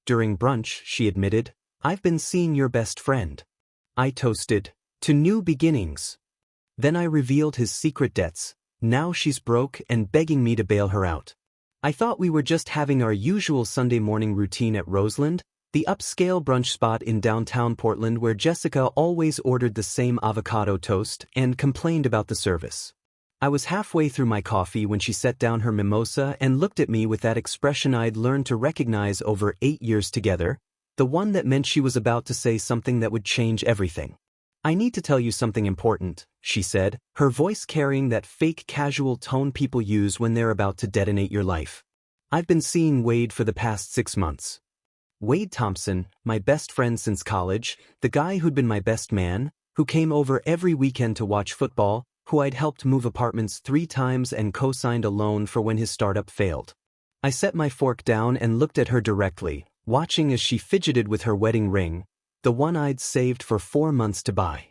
during brunch, she admitted. I've been seeing your best friend. I toasted. To new beginnings. Then I revealed his secret debts. Now she's broke and begging me to bail her out. I thought we were just having our usual Sunday morning routine at Roseland, the upscale brunch spot in downtown Portland where Jessica always ordered the same avocado toast and complained about the service. I was halfway through my coffee when she set down her mimosa and looked at me with that expression I'd learned to recognize over 8 years together, the one that meant she was about to say something that would change everything. I need to tell you something important, she said, her voice carrying that fake casual tone people use when they're about to detonate your life. I've been seeing Wade for the past 6 months. Wade Thompson, my best friend since college, the guy who'd been my best man, who came over every weekend to watch football, who I'd helped move apartments 3 times and co-signed a loan for when his startup failed. I set my fork down and looked at her directly, watching as she fidgeted with her wedding ring, the one I'd saved for 4 months to buy.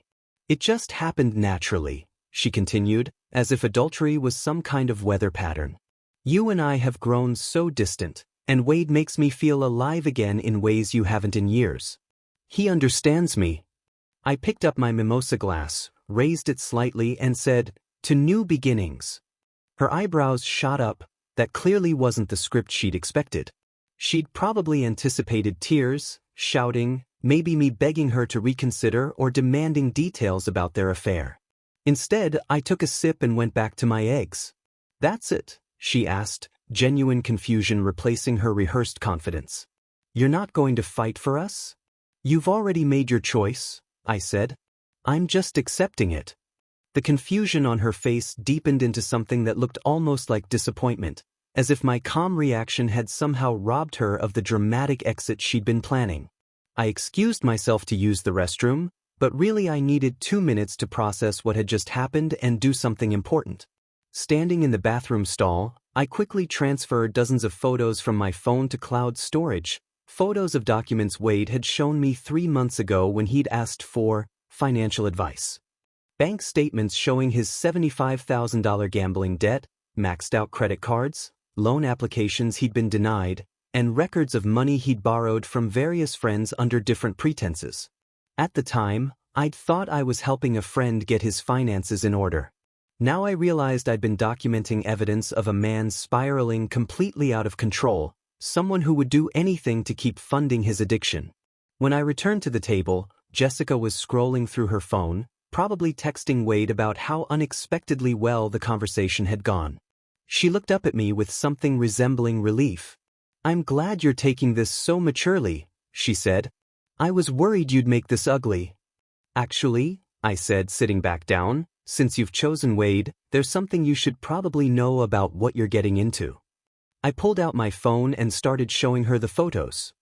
It just happened naturally, she continued, as if adultery was some kind of weather pattern. You and I have grown so distant, and Wade makes me feel alive again in ways you haven't in years. He understands me. I picked up my mimosa glass, raised it slightly and said, to new beginnings. Her eyebrows shot up. That clearly wasn't the script she'd expected. She'd probably anticipated tears, shouting, maybe me begging her to reconsider or demanding details about their affair. Instead, I took a sip and went back to my eggs. That's it, she asked, genuine confusion replacing her rehearsed confidence. You're not going to fight for us? You've already made your choice, I said. I'm just accepting it. The confusion on her face deepened into something that looked almost like disappointment, as if my calm reaction had somehow robbed her of the dramatic exit she'd been planning. I excused myself to use the restroom, but really I needed 2 minutes to process what had just happened and do something important. Standing in the bathroom stall, I quickly transferred dozens of photos from my phone to cloud storage, photos of documents Wade had shown me 3 months ago when he'd asked for financial advice. Bank statements showing his $75,000 gambling debt, maxed out credit cards, loan applications he'd been denied, and records of money he'd borrowed from various friends under different pretenses. At the time, I'd thought I was helping a friend get his finances in order. Now I realized I'd been documenting evidence of a man spiraling completely out of control, someone who would do anything to keep funding his addiction. When I returned to the table, Jessica was scrolling through her phone, probably texting Wade about how unexpectedly well the conversation had gone. She looked up at me with something resembling relief. I'm glad you're taking this so maturely, she said. I was worried you'd make this ugly. Actually, I said, sitting back down, since you've chosen Wade, there's something you should probably know about what you're getting into. I pulled out my phone and started showing her the photos.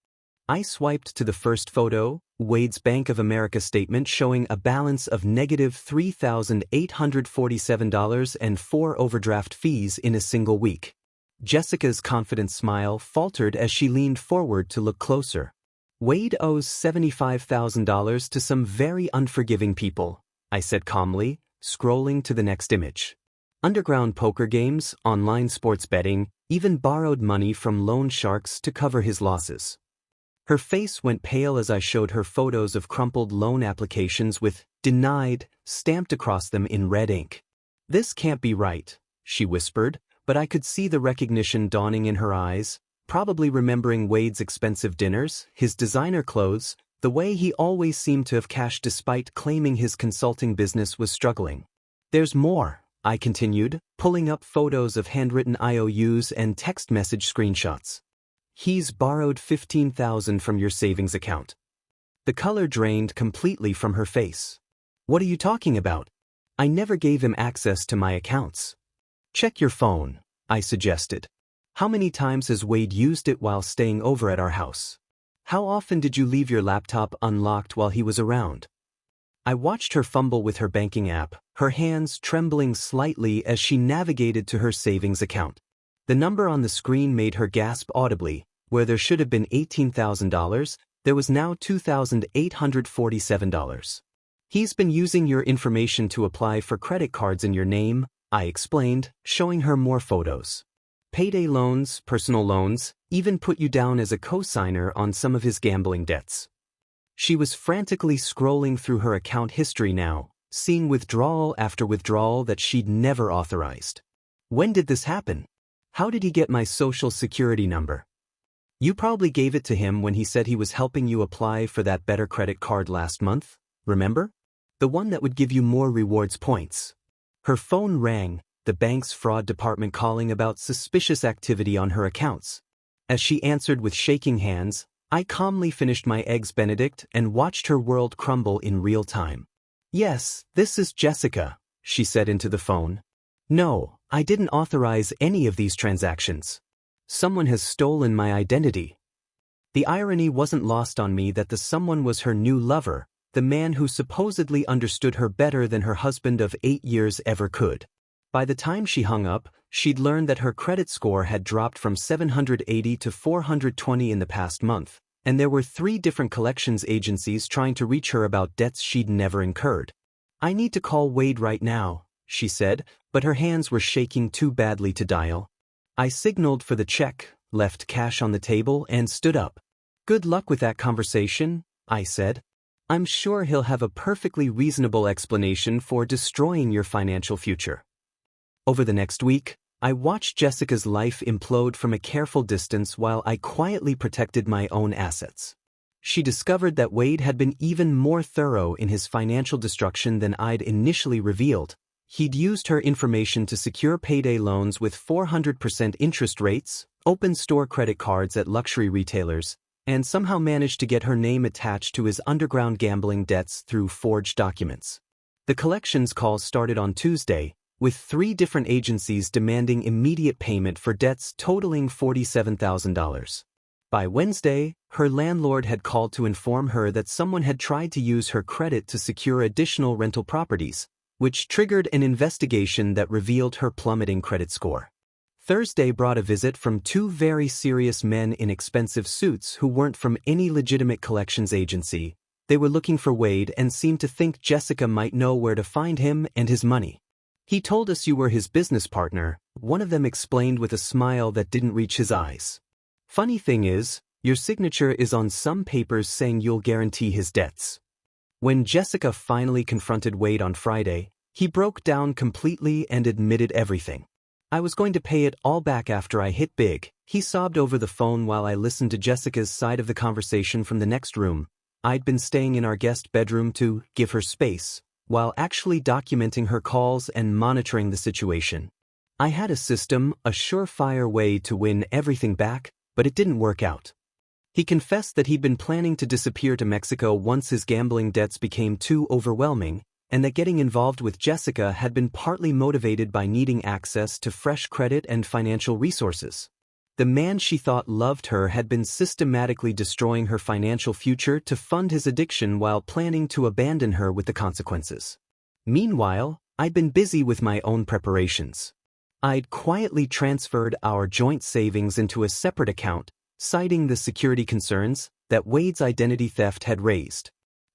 I swiped to the first photo, Wade's Bank of America statement showing a balance of negative $3,847 and 4 overdraft fees in a single week. Jessica's confident smile faltered as she leaned forward to look closer. Wade owes $75,000 to some very unforgiving people, I said calmly, scrolling to the next image. Underground poker games, online sports betting, even borrowed money from loan sharks to cover his losses. Her face went pale as I showed her photos of crumpled loan applications with "denied" stamped across them in red ink. This can't be right, she whispered, but I could see the recognition dawning in her eyes, probably remembering Wade's expensive dinners, his designer clothes, the way he always seemed to have cash despite claiming his consulting business was struggling. There's more, I continued, pulling up photos of handwritten IOUs and text message screenshots. He's borrowed $15,000 from your savings account. The color drained completely from her face. What are you talking about? I never gave him access to my accounts. Check your phone, I suggested. How many times has Wade used it while staying over at our house? How often did you leave your laptop unlocked while he was around? I watched her fumble with her banking app, her hands trembling slightly as she navigated to her savings account. The number on the screen made her gasp audibly. Where there should have been $18,000, there was now $2,847. He's been using your information to apply for credit cards in your name, I explained, showing her more photos. Payday loans, personal loans, even put you down as a co-signer on some of his gambling debts. She was frantically scrolling through her account history now, seeing withdrawal after withdrawal that she'd never authorized. When did this happen? How did he get my social security number? You probably gave it to him when he said he was helping you apply for that better credit card last month, remember? The one that would give you more rewards points. Her phone rang, the bank's fraud department calling about suspicious activity on her accounts. As she answered with shaking hands, I calmly finished my Eggs Benedict and watched her world crumble in real time. Yes, this is Jessica, she said into the phone. No, I didn't authorize any of these transactions. Someone has stolen my identity. The irony wasn't lost on me that the someone was her new lover, the man who supposedly understood her better than her husband of 8 years ever could. By the time she hung up, she'd learned that her credit score had dropped from 780 to 420 in the past month, and there were 3 different collections agencies trying to reach her about debts she'd never incurred. I need to call Wade right now, she said, but her hands were shaking too badly to dial. I signaled for the check, left cash on the table, and stood up. Good luck with that conversation, I said. I'm sure he'll have a perfectly reasonable explanation for destroying your financial future. Over the next week, I watched Jessica's life implode from a careful distance while I quietly protected my own assets. She discovered that Wade had been even more thorough in his financial destruction than I'd initially revealed. He'd used her information to secure payday loans with 400% interest rates, open store credit cards at luxury retailers, and somehow managed to get her name attached to his underground gambling debts through forged documents. The collections calls started on Tuesday, with 3 different agencies demanding immediate payment for debts totaling $47,000. By Wednesday, her landlord had called to inform her that someone had tried to use her credit to secure additional rental properties, which triggered an investigation that revealed her plummeting credit score. Thursday brought a visit from 2 very serious men in expensive suits who weren't from any legitimate collections agency. They were looking for Wade and seemed to think Jessica might know where to find him and his money. He told us you were his business partner, one of them explained with a smile that didn't reach his eyes. Funny thing is, your signature is on some papers saying you'll guarantee his debts. When Jessica finally confronted Wade on Friday, he broke down completely and admitted everything. I was going to pay it all back after I hit big, he sobbed over the phone while I listened to Jessica's side of the conversation from the next room. I'd been staying in our guest bedroom to give her space, while actually documenting her calls and monitoring the situation. I had a system, a surefire way to win everything back, but it didn't work out. He confessed that he'd been planning to disappear to Mexico once his gambling debts became too overwhelming, and that getting involved with Jessica had been partly motivated by needing access to fresh credit and financial resources. The man she thought loved her had been systematically destroying her financial future to fund his addiction while planning to abandon her with the consequences. Meanwhile, I'd been busy with my own preparations. I'd quietly transferred our joint savings into a separate account, citing the security concerns that Wade's identity theft had raised.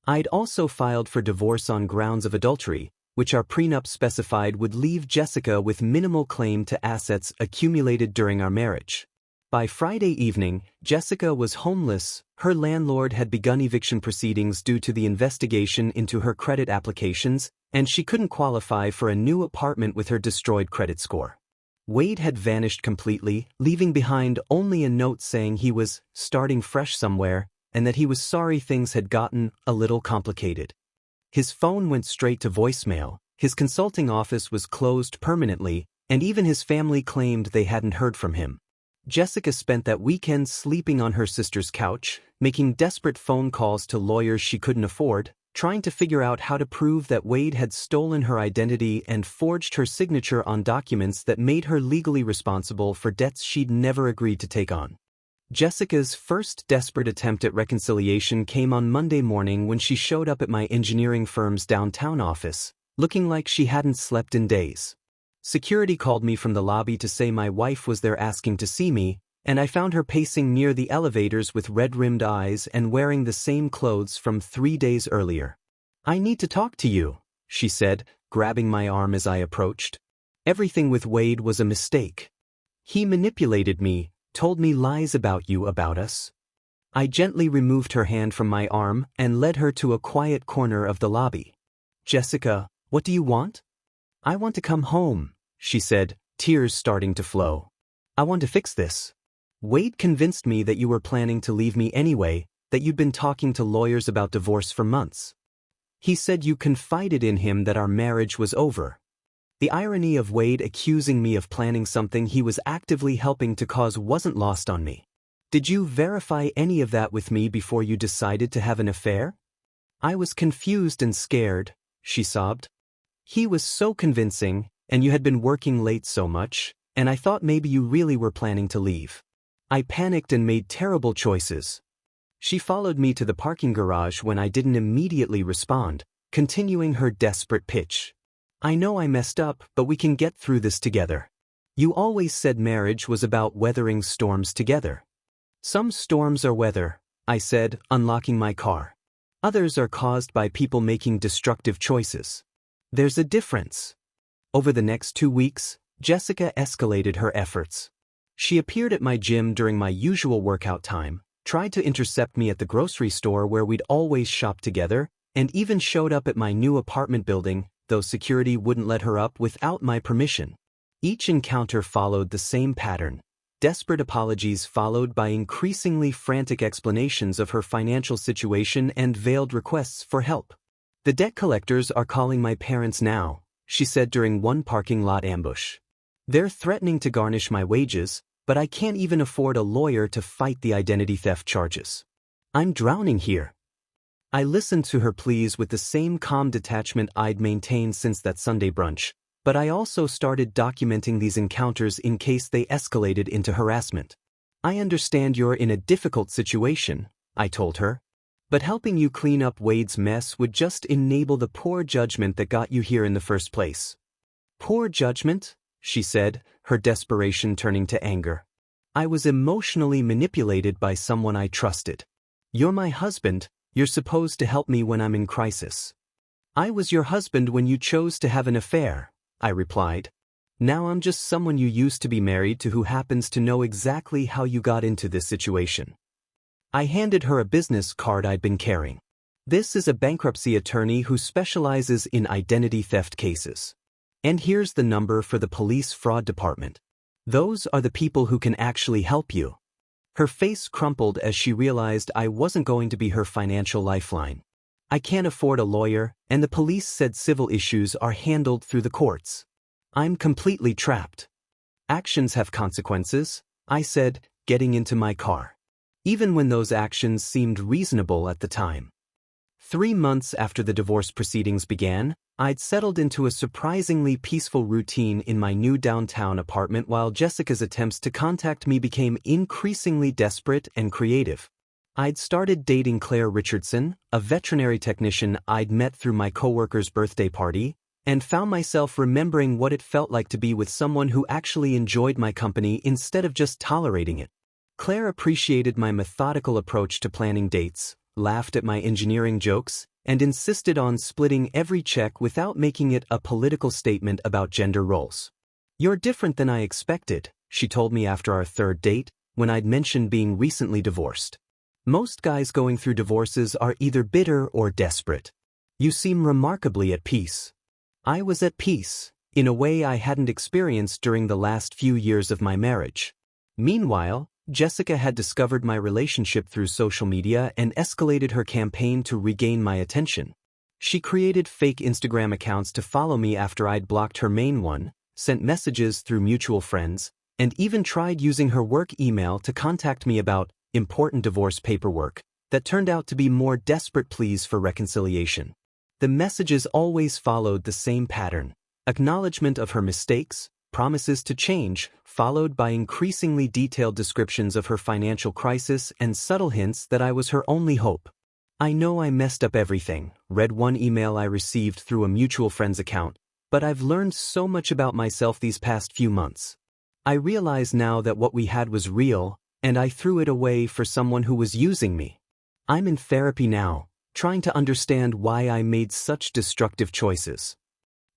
I'd also filed for divorce on grounds of adultery, which our prenup specified would leave Jessica with minimal claim to assets accumulated during our marriage. By Friday evening, Jessica was homeless. Her landlord had begun eviction proceedings due to the investigation into her credit applications, and she couldn't qualify for a new apartment with her destroyed credit score. Wade had vanished completely, leaving behind only a note saying he was starting fresh somewhere and that he was sorry things had gotten a little complicated. His phone went straight to voicemail, his consulting office was closed permanently, and even his family claimed they hadn't heard from him. Jessica spent that weekend sleeping on her sister's couch, making desperate phone calls to lawyers she couldn't afford, trying to figure out how to prove that Wade had stolen her identity and forged her signature on documents that made her legally responsible for debts she'd never agreed to take on. Jessica's first desperate attempt at reconciliation came on Monday morning when she showed up at my engineering firm's downtown office, looking like she hadn't slept in days. Security called me from the lobby to say my wife was there asking to see me, and I found her pacing near the elevators with red-rimmed eyes and wearing the same clothes from 3 days earlier. "I need to talk to you," she said, grabbing my arm as I approached. Everything with Wade was a mistake. He manipulated me, told me lies about you, about us. I gently removed her hand from my arm and led her to a quiet corner of the lobby. Jessica, what do you want? I want to come home, she said, tears starting to flow. I want to fix this. Wade convinced me that you were planning to leave me anyway, that you'd been talking to lawyers about divorce for months. He said you confided in him that our marriage was over. The irony of Wade accusing me of planning something he was actively helping to cause wasn't lost on me. Did you verify any of that with me before you decided to have an affair? I was confused and scared, she sobbed. He was so convincing, and you had been working late so much, and I thought maybe you really were planning to leave. I panicked and made terrible choices. She followed me to the parking garage when I didn't immediately respond, continuing her desperate pitch. I know I messed up, but we can get through this together. You always said marriage was about weathering storms together. Some storms are weather, I said, unlocking my car. Others are caused by people making destructive choices. There's a difference. Over the next 2 weeks, Jessica escalated her efforts. She appeared at my gym during my usual workout time, tried to intercept me at the grocery store where we'd always shop together, and even showed up at my new apartment building, though security wouldn't let her up without my permission. Each encounter followed the same pattern: desperate apologies followed by increasingly frantic explanations of her financial situation and veiled requests for help. The debt collectors are calling my parents now, she said during one parking lot ambush. They're threatening to garnish my wages, but I can't even afford a lawyer to fight the identity theft charges. I'm drowning here. I listened to her pleas with the same calm detachment I'd maintained since that Sunday brunch, but I also started documenting these encounters in case they escalated into harassment. I understand you're in a difficult situation, I told her, but helping you clean up Wade's mess would just enable the poor judgment that got you here in the first place. Poor judgment? She said, her desperation turning to anger. I was emotionally manipulated by someone I trusted. You're my husband, you're supposed to help me when I'm in crisis. I was your husband when you chose to have an affair, I replied. Now I'm just someone you used to be married to who happens to know exactly how you got into this situation. I handed her a business card I'd been carrying. This is a bankruptcy attorney who specializes in identity theft cases. And here's the number for the police fraud department. Those are the people who can actually help you. Her face crumpled as she realized I wasn't going to be her financial lifeline. I can't afford a lawyer, and the police said civil issues are handled through the courts. I'm completely trapped. Actions have consequences, I said, getting into my car. Even when those actions seemed reasonable at the time. 3 months after the divorce proceedings began, I'd settled into a surprisingly peaceful routine in my new downtown apartment while Jessica's attempts to contact me became increasingly desperate and creative. I'd started dating Claire Richardson, a veterinary technician I'd met through my coworker's birthday party, and found myself remembering what it felt like to be with someone who actually enjoyed my company instead of just tolerating it. Claire appreciated my methodical approach to planning dates, laughed at my engineering jokes, and insisted on splitting every check without making it a political statement about gender roles. You're different than I expected, she told me after our 3rd date, when I'd mentioned being recently divorced. Most guys going through divorces are either bitter or desperate. You seem remarkably at peace. I was at peace, in a way I hadn't experienced during the last few years of my marriage. Meanwhile, Jessica had discovered my relationship through social media and escalated her campaign to regain my attention. She created fake Instagram accounts to follow me after I'd blocked her main one, sent messages through mutual friends, and even tried using her work email to contact me about important divorce paperwork that turned out to be more desperate pleas for reconciliation. The messages always followed the same pattern: acknowledgement of her mistakes, promises to change, followed by increasingly detailed descriptions of her financial crisis and subtle hints that I was her only hope. I know I messed up everything, read one email I received through a mutual friend's account, but I've learned so much about myself these past few months. I realize now that what we had was real, and I threw it away for someone who was using me. I'm in therapy now, trying to understand why I made such destructive choices.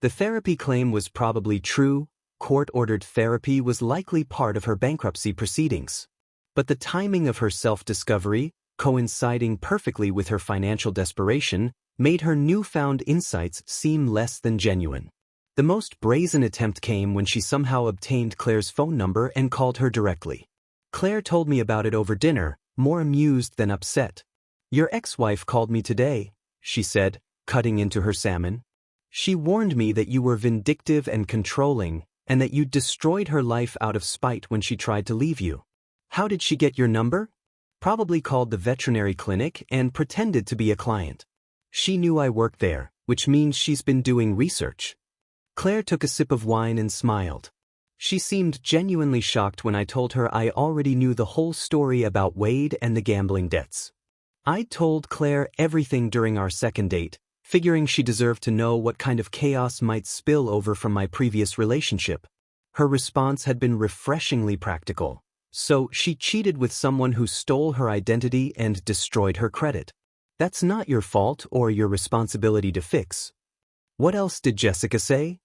The therapy claim was probably true, court-ordered therapy was likely part of her bankruptcy proceedings. But the timing of her self-discovery, coinciding perfectly with her financial desperation, made her newfound insights seem less than genuine. The most brazen attempt came when she somehow obtained Claire's phone number and called her directly. Claire told me about it over dinner, more amused than upset. "Your ex-wife called me today," she said, cutting into her salmon. "She warned me that you were vindictive and controlling, and that you'd destroyed her life out of spite when she tried to leave you. How did she get your number? Probably called the veterinary clinic and pretended to be a client. She knew I worked there, which means she's been doing research." Claire took a sip of wine and smiled. She seemed genuinely shocked when I told her I already knew the whole story about Wade and the gambling debts. I told Claire everything during our second date, figuring she deserved to know what kind of chaos might spill over from my previous relationship. Her response had been refreshingly practical. "So she cheated with someone who stole her identity and destroyed her credit. That's not your fault or your responsibility to fix." "What else did Jessica say?"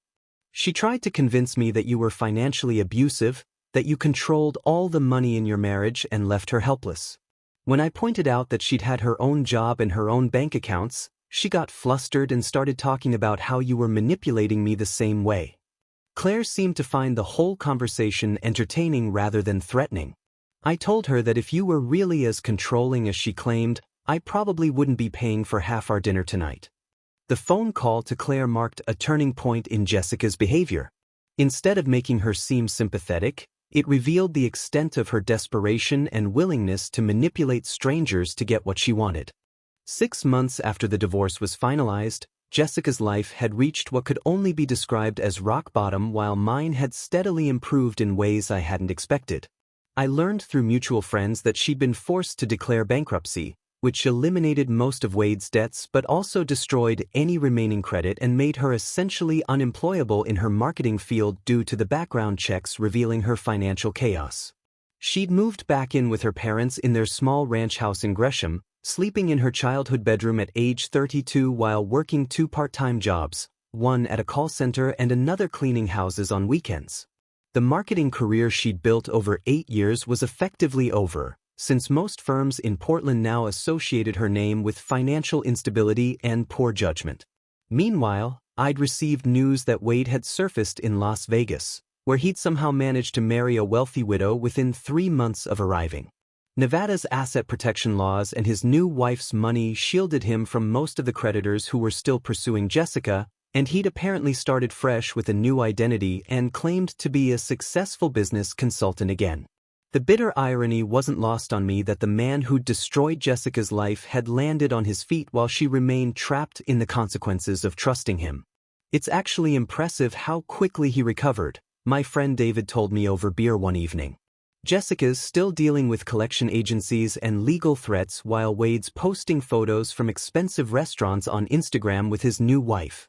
"She tried to convince me that you were financially abusive, that you controlled all the money in your marriage and left her helpless. When I pointed out that she'd had her own job and her own bank accounts, she got flustered and started talking about how you were manipulating me the same way." Claire seemed to find the whole conversation entertaining rather than threatening. I told her that if you were really as controlling as she claimed, I probably wouldn't be paying for half our dinner tonight. The phone call to Claire marked a turning point in Jessica's behavior. Instead of making her seem sympathetic, it revealed the extent of her desperation and willingness to manipulate strangers to get what she wanted. 6 months after the divorce was finalized, Jessica's life had reached what could only be described as rock bottom, while mine had steadily improved in ways I hadn't expected. I learned through mutual friends that she'd been forced to declare bankruptcy, which eliminated most of Wade's debts but also destroyed any remaining credit and made her essentially unemployable in her marketing field due to the background checks revealing her financial chaos. She'd moved back in with her parents in their small ranch house in Gresham, sleeping in her childhood bedroom at age 32 while working 2 part-time jobs, one at a call center and another cleaning houses on weekends. The marketing career she'd built over 8 years was effectively over, since most firms in Portland now associated her name with financial instability and poor judgment. Meanwhile, I'd received news that Wade had surfaced in Las Vegas, where he'd somehow managed to marry a wealthy widow within 3 months of arriving. Nevada's asset protection laws and his new wife's money shielded him from most of the creditors who were still pursuing Jessica, and he'd apparently started fresh with a new identity and claimed to be a successful business consultant again. The bitter irony wasn't lost on me that the man who'd destroyed Jessica's life had landed on his feet while she remained trapped in the consequences of trusting him. "It's actually impressive how quickly he recovered," my friend David told me over beer one evening. "Jessica's still dealing with collection agencies and legal threats while Wade's posting photos from expensive restaurants on Instagram with his new wife."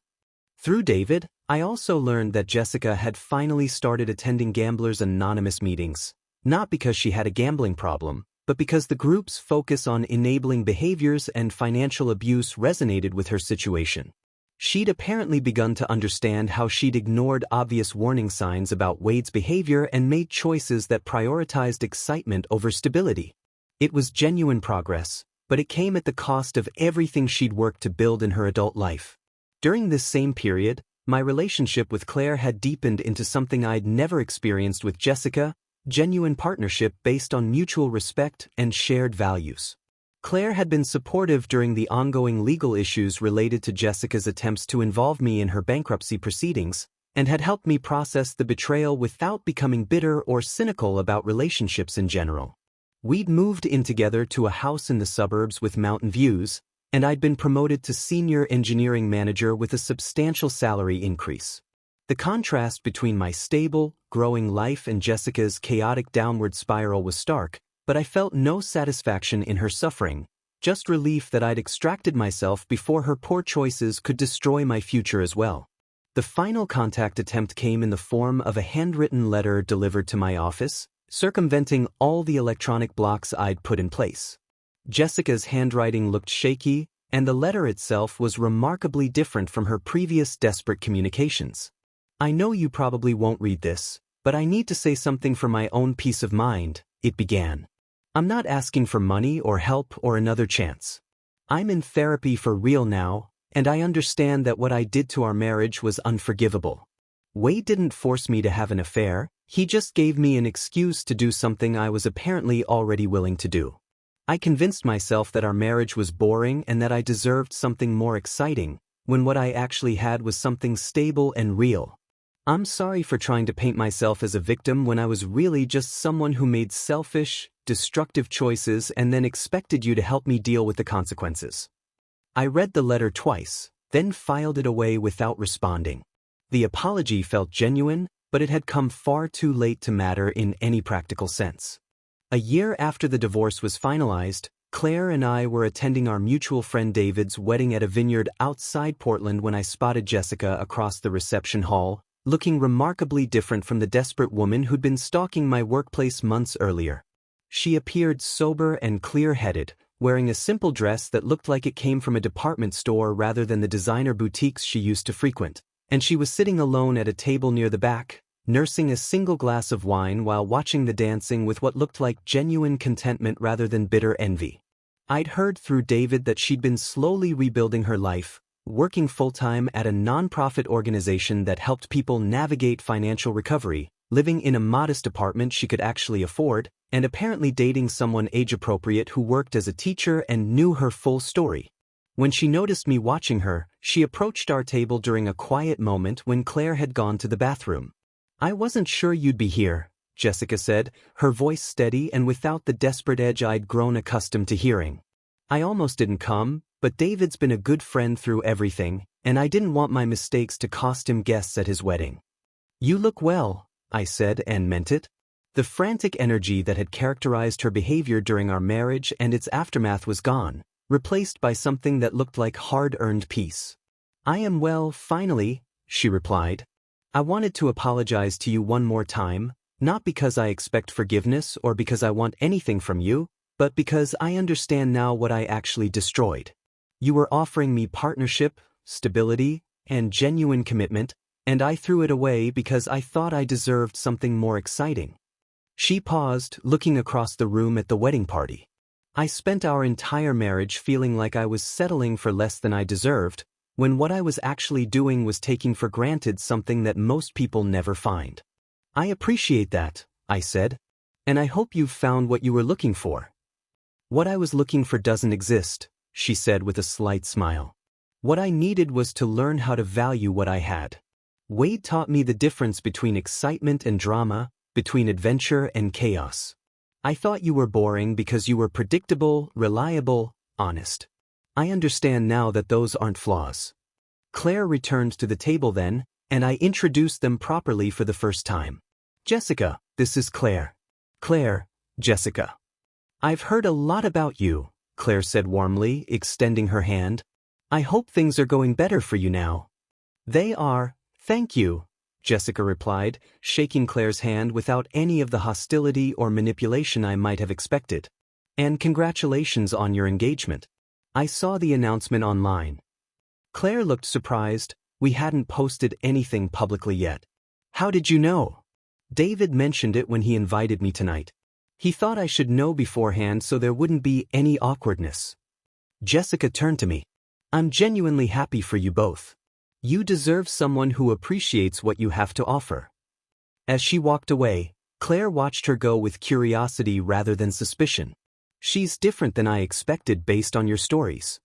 Through David, I also learned that Jessica had finally started attending Gamblers Anonymous meetings. Not because she had a gambling problem, but because the group's focus on enabling behaviors and financial abuse resonated with her situation. She'd apparently begun to understand how she'd ignored obvious warning signs about Wade's behavior and made choices that prioritized excitement over stability. It was genuine progress, but it came at the cost of everything she'd worked to build in her adult life. During this same period, my relationship with Claire had deepened into something I'd never experienced with Jessica: genuine partnership based on mutual respect and shared values. Claire had been supportive during the ongoing legal issues related to Jessica's attempts to involve me in her bankruptcy proceedings, and had helped me process the betrayal without becoming bitter or cynical about relationships in general. We'd moved in together to a house in the suburbs with mountain views, and I'd been promoted to senior engineering manager with a substantial salary increase. The contrast between my stable, growing life and Jessica's chaotic downward spiral was stark, but I felt no satisfaction in her suffering, just relief that I'd extracted myself before her poor choices could destroy my future as well. The final contact attempt came in the form of a handwritten letter delivered to my office, circumventing all the electronic blocks I'd put in place. Jessica's handwriting looked shaky, and the letter itself was remarkably different from her previous desperate communications. I know you probably won't read this, but I need to say something for my own peace of mind, it began. I'm not asking for money or help or another chance. I'm in therapy for real now, and I understand that what I did to our marriage was unforgivable. Wade didn't force me to have an affair, he just gave me an excuse to do something I was apparently already willing to do. I convinced myself that our marriage was boring and that I deserved something more exciting, when what I actually had was something stable and real. I'm sorry for trying to paint myself as a victim when I was really just someone who made selfish, destructive choices and then expected you to help me deal with the consequences. I read the letter twice, then filed it away without responding. The apology felt genuine, but it had come far too late to matter in any practical sense. A year after the divorce was finalized, Claire and I were attending our mutual friend David's wedding at a vineyard outside Portland when I spotted Jessica across the reception hall, looking remarkably different from the desperate woman who'd been stalking my workplace months earlier. She appeared sober and clear-headed, wearing a simple dress that looked like it came from a department store rather than the designer boutiques she used to frequent, and she was sitting alone at a table near the back, nursing a single glass of wine while watching the dancing with what looked like genuine contentment rather than bitter envy. I'd heard through David that she'd been slowly rebuilding her life, working full-time at a non-profit organization that helped people navigate financial recovery, living in a modest apartment she could actually afford, and apparently dating someone age-appropriate who worked as a teacher and knew her full story. When she noticed me watching her, she approached our table during a quiet moment when Claire had gone to the bathroom. "I wasn't sure you'd be here," Jessica said, her voice steady and without the desperate edge I'd grown accustomed to hearing. "I almost didn't come, but David's been a good friend through everything, and I didn't want my mistakes to cost him guests at his wedding." "You look well," I said and meant it. The frantic energy that had characterized her behavior during our marriage and its aftermath was gone, replaced by something that looked like hard-earned peace. "I am well, finally," she replied. "I wanted to apologize to you one more time, not because I expect forgiveness or because I want anything from you, but because I understand now what I actually destroyed. You were offering me partnership, stability, and genuine commitment, and I threw it away because I thought I deserved something more exciting." She paused, looking across the room at the wedding party. "I spent our entire marriage feeling like I was settling for less than I deserved, when what I was actually doing was taking for granted something that most people never find." "I appreciate that," I said. "And I hope you've found what you were looking for." "What I was looking for doesn't exist," she said with a slight smile. "What I needed was to learn how to value what I had. Wade taught me the difference between excitement and drama, between adventure and chaos. I thought you were boring because you were predictable, reliable, honest. I understand now that those aren't flaws." Claire returned to the table then, and I introduced them properly for the first time. "Jessica, this is Claire." "Claire, Jessica." "I've heard a lot about you," Claire said warmly, extending her hand. "I hope things are going better for you now." "They are, thank you," Jessica replied, shaking Claire's hand without any of the hostility or manipulation I might have expected. "And congratulations on your engagement. I saw the announcement online." Claire looked surprised. "We hadn't posted anything publicly yet." "How did you know?" "David mentioned it when he invited me tonight. He thought I should know beforehand so there wouldn't be any awkwardness." Jessica turned to me. "I'm genuinely happy for you both. You deserve someone who appreciates what you have to offer." As she walked away, Claire watched her go with curiosity rather than suspicion. "She's different than I expected based on your stories."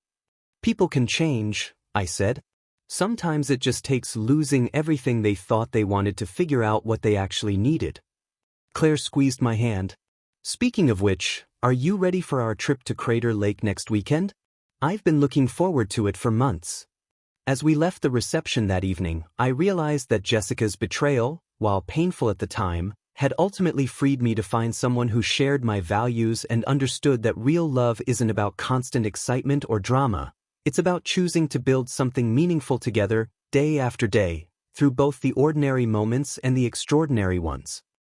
"People can change," I said. "Sometimes it just takes losing everything they thought they wanted to figure out what they actually needed." Claire squeezed my hand. "Speaking of which, are you ready for our trip to Crater Lake next weekend? I've been looking forward to it for months." As we left the reception that evening, I realized that Jessica's betrayal, while painful at the time, had ultimately freed me to find someone who shared my values and understood that real love isn't about constant excitement or drama. It's about choosing to build something meaningful together, day after day, through both the ordinary moments and the extraordinary ones.